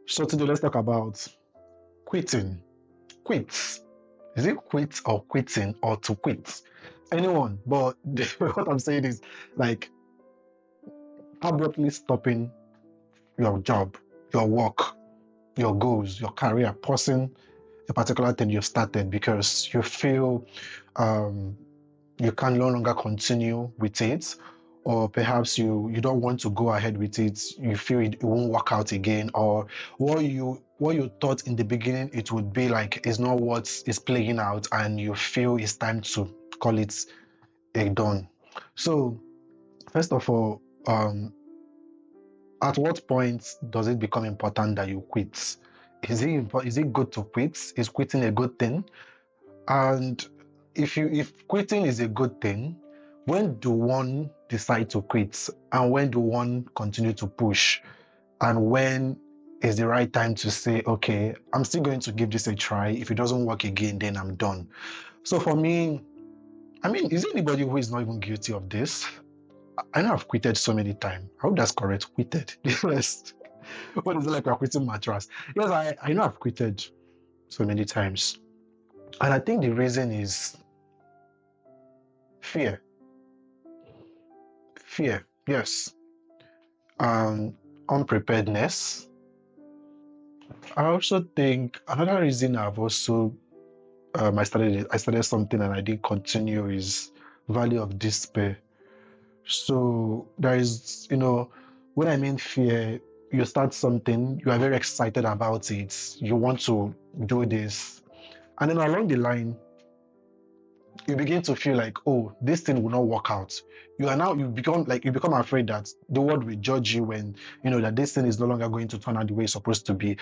So today let's talk about quitting. Quit. Is it quit or quitting or to quit? Anyone. But what I'm saying is like abruptly stopping your job, your work, your goals, your career, pausing a particular thing you've started because you feel um, you can no longer continue with it, or perhaps you don't want to go ahead with it. You feel it won't work out again, or what you thought in the beginning it would be like is not what is playing out, and you feel it's time to call it a done. So first of all, at what point does it become important that you quit? Is it good to quit? Is quitting a good thing? And if quitting is a good thing, when do one decide to quit? And when do one continue to push? And when is the right time to say, okay, I'm still going to give this a try. If it doesn't work again, then I'm done. So for me, I mean, is there anybody who is not even guilty of this? I know I've quitted so many times. I hope that's correct. Quitted. Yes. What is it like we're quitting mattress? Yes, I know I've quitted so many times. And I think the reason is fear. Fear, yes. Unpreparedness. I also think another reason I've also I started something and I didn't continue is value of despair. So there is, when I mean fear, you start something, you are very excited about it, you want to do this, and then along the line, you begin to feel like, oh, this thing will not work out. You become afraid that the world will judge you when you know that this thing is no longer going to turn out the way it's supposed to be,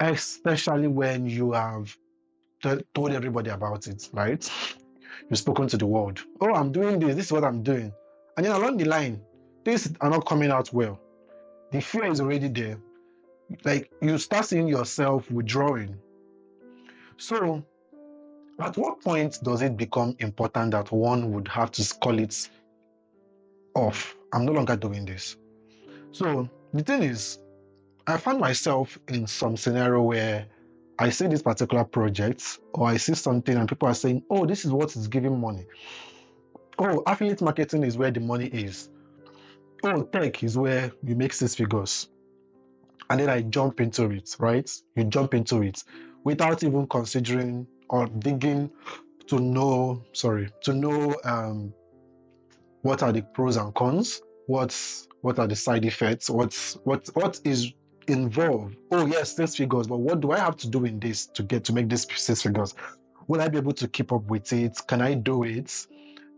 especially when you have told everybody about it, right? You've spoken to the world. Oh, I'm doing this. This is what I'm doing. And then along the line, things are not coming out well. The fear is already there. Like you start seeing yourself withdrawing. So, at what point does it become important that one would have to call it off? I'm no longer doing this. So, the thing is, I found myself in some scenario where I see this particular project or I see something and people are saying, oh, this is what is giving money. Oh, affiliate marketing is where the money is. Oh, tech is where you make six figures. And then I jump into it, right? You jump into it without even considering or digging to know what are the pros and cons, what are the side effects, what is involved. Oh yes, six figures, but what do I have to do in this to make this six figures? Will I be able to keep up with it? Can I do it?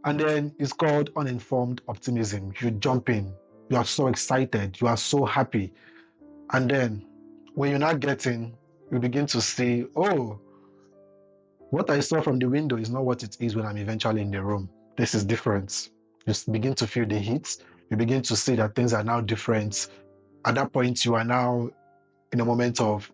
And then it's called uninformed optimism. You jump in, you are so excited, you are so happy. And then when you're not getting, you begin to see, oh, what I saw from the window is not what it is when I'm eventually in the room. This is different. You begin to feel the heat. You begin to see that things are now different. At that point, you are now in a moment of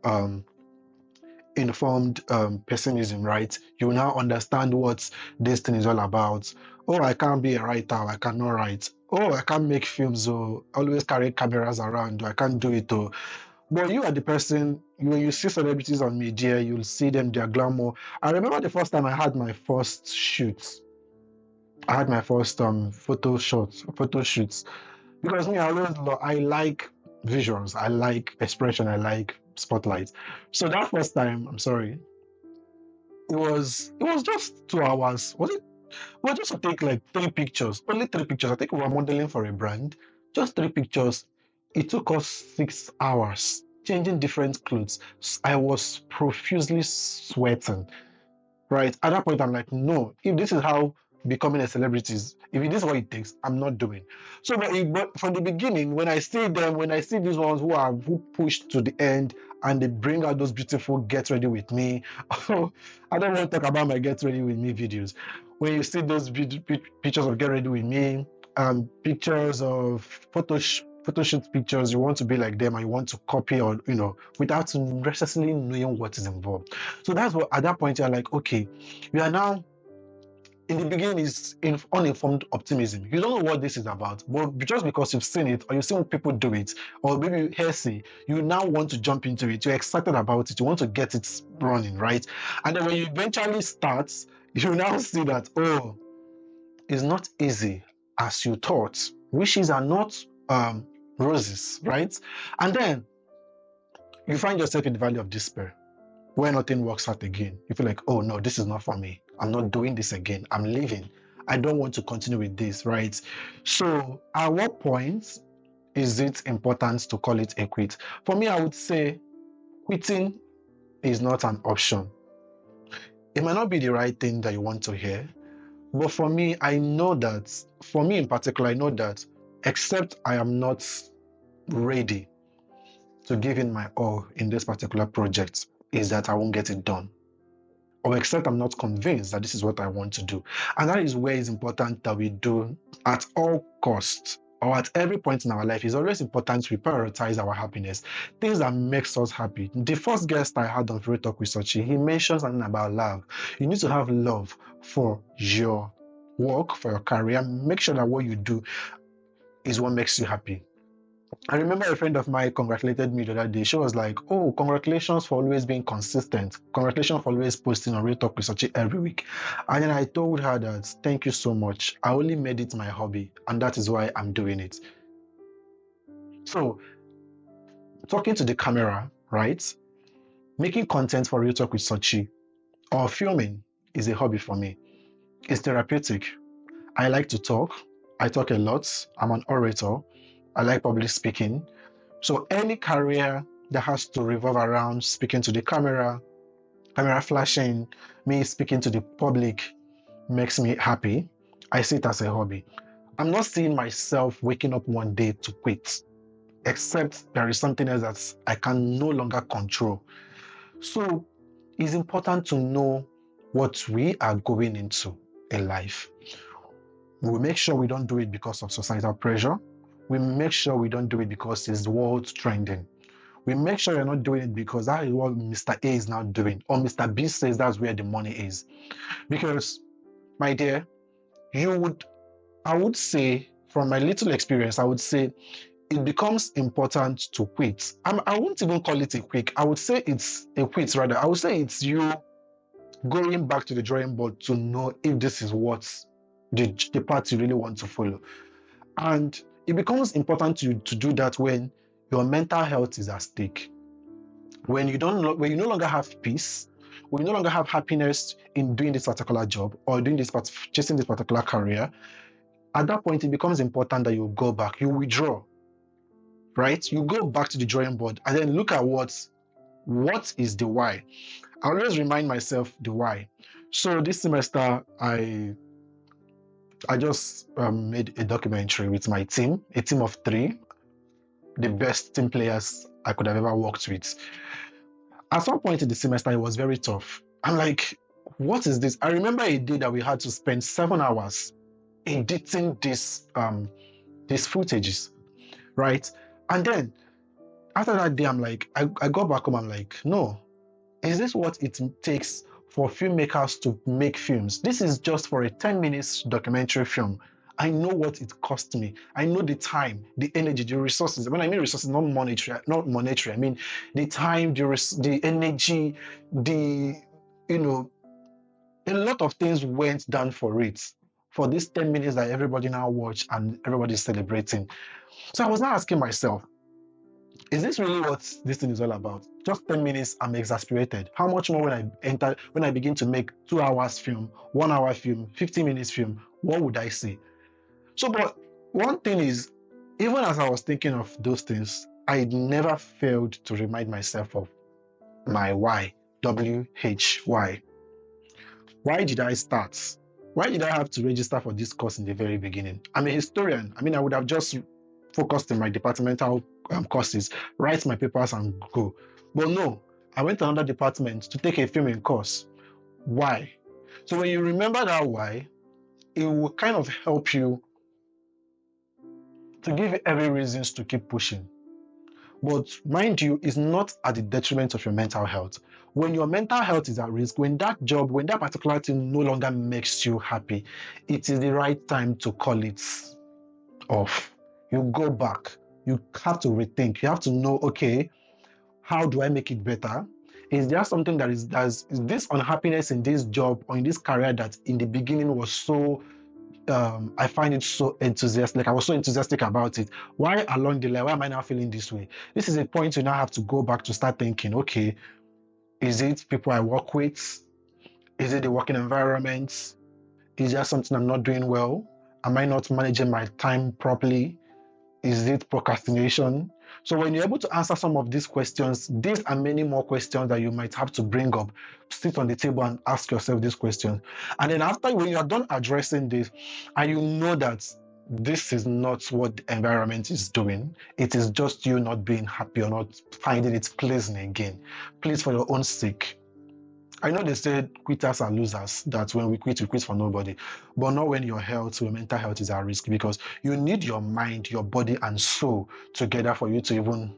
informed pessimism, right? You now understand what this thing is all about. Oh, I can't be a writer. I cannot write. Oh, I can't make films. Oh, I always carry cameras around. I can't do it. Oh, but you are the person, when you see celebrities on media, you'll see them, their glamour. I remember the first time I had my first shoot. I had my first photo shoots. Because me, I like visuals, I like expression, I like spotlight. So that first time, I'm sorry, it was just 2 hours. Was it? Well, just to take like three pictures, only three pictures. I think we were modeling for a brand. Just three pictures. It took us 6 hours changing different clothes. I was profusely sweating. Right at that point, I'm like, no. If this is how becoming a celebrity is, if this is what it takes, I'm not doing. So, but from the beginning, when I see them, when I see these ones who pushed to the end and they bring out those beautiful get ready with me. I don't want to talk about my get ready with me videos. When you see those pictures of get ready with me, pictures of photo shoot pictures, you want to be like them and you want to copy or without necessarily knowing what is involved. So that's what at that point you're like, okay, you are now in the beginning is uninformed optimism. You don't know what this is about, but just because you've seen it or you've seen people do it, or maybe you hear say, you now want to jump into it. You're excited about it. You want to get it running, right? And then when you eventually start, you now see that, oh, it's not easy as you thought. Wishes are not roses, right? And then you find yourself in the valley of despair where nothing works out again. You feel like, oh no, this is not for me. I'm not doing this again. I'm leaving. I don't want to continue with this, right? So at what point is it important to call it a quit? For me, I would say quitting is not an option. It might not be the right thing that you want to hear, but for me, I know that, for me in particular, I know that except I am not ready to give in my all in this particular project, is that I won't get it done. Or except I'm not convinced that this is what I want to do. And that is where it's important that we do at all costs or at every point in our life. It's always important we prioritize our happiness, things that makes us happy. The first guest I had on Free Talk with Sochi, he mentioned something about love. You need to have love for your work, for your career. Make sure that what you do is what makes you happy. I remember a friend of mine congratulated me the other day. She was like, oh, congratulations for always being consistent. Congratulations for always posting on Real Talk with Sochi every week. And then I told her that, thank you so much. I only made it my hobby, and that is why I'm doing it. So, talking to the camera, right? Making content for Real Talk with Sochi or filming is a hobby for me. It's therapeutic. I like to talk. I talk a lot. I'm an orator. I like public speaking. So any career that has to revolve around speaking to the camera, camera flashing, me speaking to the public makes me happy. I see it as a hobby. I'm not seeing myself waking up one day to quit, except there is something else that I can no longer control. So it's important to know what we are going into in life. We make sure we don't do it because of societal pressure. We make sure we don't do it because it's world trending. We make sure you're not doing it because that is what Mr. A is now doing, or Mr. B says that's where the money is. Because, my dear, I would say, from my little experience, I would say it becomes important to quit. I won't even call it a quit. I would say it's a quit, rather. I would say it's you going back to the drawing board to know if this is what the path you really want to follow. And it becomes important to do that when your mental health is at stake. When you no longer have peace, when you no longer have happiness in doing this particular job or chasing this particular career, at that point it becomes important that you go back, you withdraw, right? You go back to the drawing board and then look at what is the why. I always remind myself the why. So this semester I just made a documentary with my team, a team of 3, the best team players I could have ever worked with. At some point in the semester, it was very tough. I'm like, what is this? I remember a day that we had to spend 7 hours editing these footages, right? And then after that day, I'm like, I got back home, I'm like, no, is this what it takes for filmmakers to make films? This is just for a 10 minutes documentary film. I know what it cost me. I know the time, the energy, the resources. When I mean resources, not monetary. I mean the time, the energy, a lot of things went down for it. For these 10 minutes that everybody now watch and everybody's celebrating. So I was now asking myself, is this really what this thing is all about? Just 10 minutes, I'm exasperated. How much more when I begin to make 2 hours film, 1 hour film, 50 minutes film, what would I say? So, but one thing is, even as I was thinking of those things, I never failed to remind myself of my why, WHY. Why did I start? Why did I have to register for this course in the very beginning? I'm a historian. I mean, I would have just focused in my departmental courses, write my papers and go. But no, I went to another department to take a filming course. Why? So when you remember that why, it will kind of help you to give you every reasons to keep pushing. But mind you, it's not at the detriment of your mental health. When your mental health is at risk, when that job, when that particular thing no longer makes you happy, it is the right time to call it off. You go back. You have to rethink. You have to know, okay, how do I make it better? Is there something that is this unhappiness in this job or in this career that in the beginning was so I find it so enthusiastic. Like I was so enthusiastic about it. Why along the line, why am I now feeling this way? This is a point you now have to go back to start thinking, okay, is it people I work with? Is it the working environment? Is there something I'm not doing well? Am I not managing my time properly? Is it procrastination? So when you're able to answer some of these questions, these and many more questions that you might have to bring up, sit on the table and ask yourself these questions. And then after, when you're done addressing this, and you know that this is not what the environment is doing, it is just you not being happy or not finding it pleasant again. Please, for your own sake, I know they said quitters are losers, that when we quit for nobody, but not when your health, your mental health is at risk, because you need your mind, your body, and soul together for you to even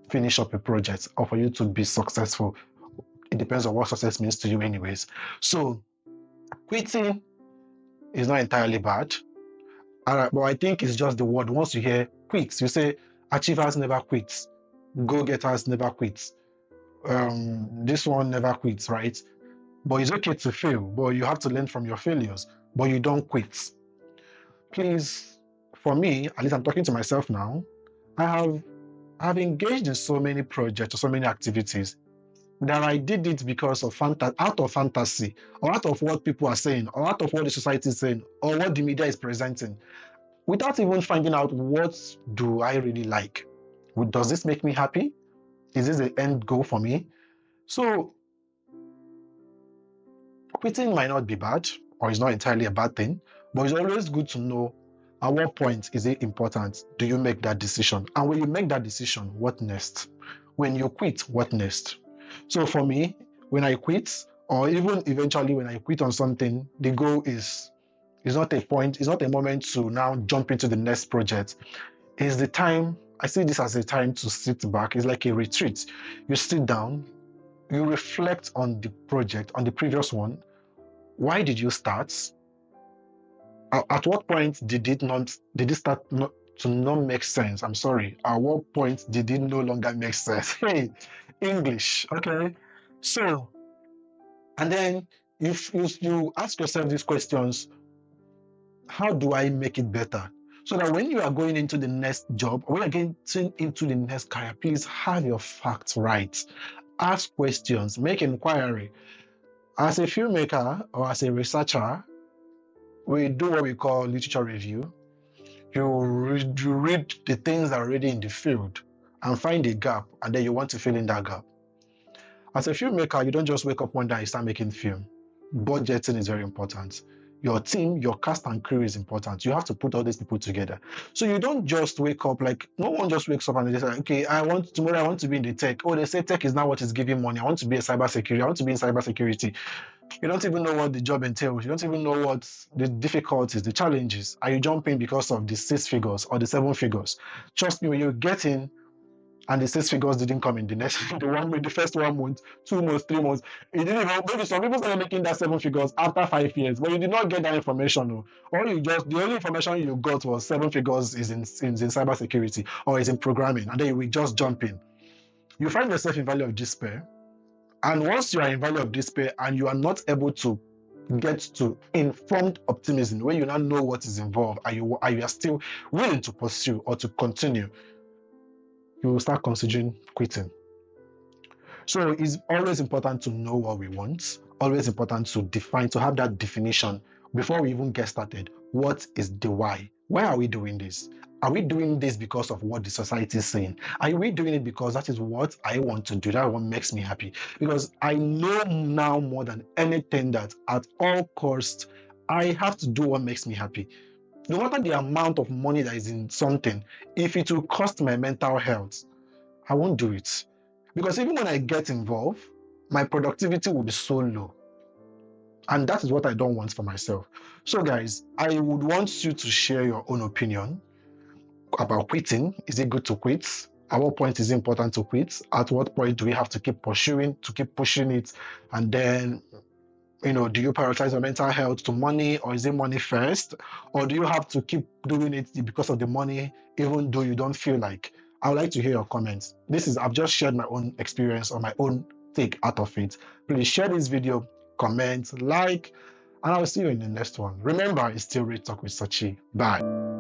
finish up a project or for you to be successful. It depends on what success means to you, anyways. So, quitting is not entirely bad. All right, but I think it's just the word. Once you hear quits, you say achievers never quit, go getters never quit. This one never quits, right? But it's okay to fail, but you have to learn from your failures, but you don't quit. Please, for me, at least I'm talking to myself now, I've engaged in so many projects or so many activities that I did it because of out of fantasy, or out of what people are saying, or out of what the society is saying, or what the media is presenting, without even finding out what do I really like. Does this make me happy? Is this the end goal for me? So quitting might not be bad, or it's not entirely a bad thing, but it's always good to know at what point is it important. Do you make that decision? And when you make that decision, what next? When you quit, what next? So for me, when I quit, or even eventually when I quit on something, the goal is not a point, it's not a moment to now jump into the next project. It's the time, I see this as a time to sit back. It's like a retreat. You sit down, you reflect on the project, on the previous one. Why did you start? At what point did it start not to not make sense? I'm sorry. At what point did it no longer make sense? Hey, English. Okay. So, and then you ask yourself these questions, how do I make it better? So that when you are going into the next job, or when you're getting into the next career, please have your facts right. Ask questions, make inquiry. As a filmmaker or as a researcher, we do what we call literature review. You read the things that are already in the field and find a gap, and then you want to fill in that gap. As a filmmaker, you don't just wake up one day and start making film. Budgeting is very important. Your team, your cast and crew is important. You have to put all these people together. So you don't just wake up, like no one just wakes up and they say, okay, tomorrow I want to be in the tech. Oh, they say tech is now what is giving money. I want to be a cybersecurity. I want to be in cybersecurity. You don't even know what the job entails. You don't even know what the difficulties, the challenges. Are you jumping because of the 6 figures or the 7 figures? Trust me, when you get in and the 6 figures didn't come in the next, the first 1 month, 2 months, 3 months, it didn't even, maybe some people started making that 7 figures after 5 years, but you did not get that information. No. The only information you got was 7 figures is in cybersecurity or is in programming, and then you will just jump in. You find yourself in valley of despair. And once you are in valley of despair and you are not able to get to informed optimism, when you now know what is involved and you are still willing to pursue or to continue, you will start considering quitting. So it's always important to know what we want, always important to define, to have that definition before we even get started. What is the why? Why are we doing this? Are we doing this because of what the society is saying? Are we doing it because that is what I want to do? That what makes me happy? Because I know now more than anything that at all costs, I have to do what makes me happy. No matter the amount of money that is in something, if it will cost my mental health, I won't do it. Because even when I get involved, my productivity will be so low. And that is what I don't want for myself. So, guys, I would want you to share your own opinion about quitting. Is it good to quit? At what point is it important to quit? At what point do we have to keep pursuing, to keep pushing it? And then, do you prioritize your mental health to money, or is it money first? Or do you have to keep doing it because of the money, even though you don't feel like? I would like to hear your comments. I've just shared my own experience or my own take out of it. Please share this video, comment, like, and I'll see you in the next one. Remember, it's still Real Talk with Sachi. Bye.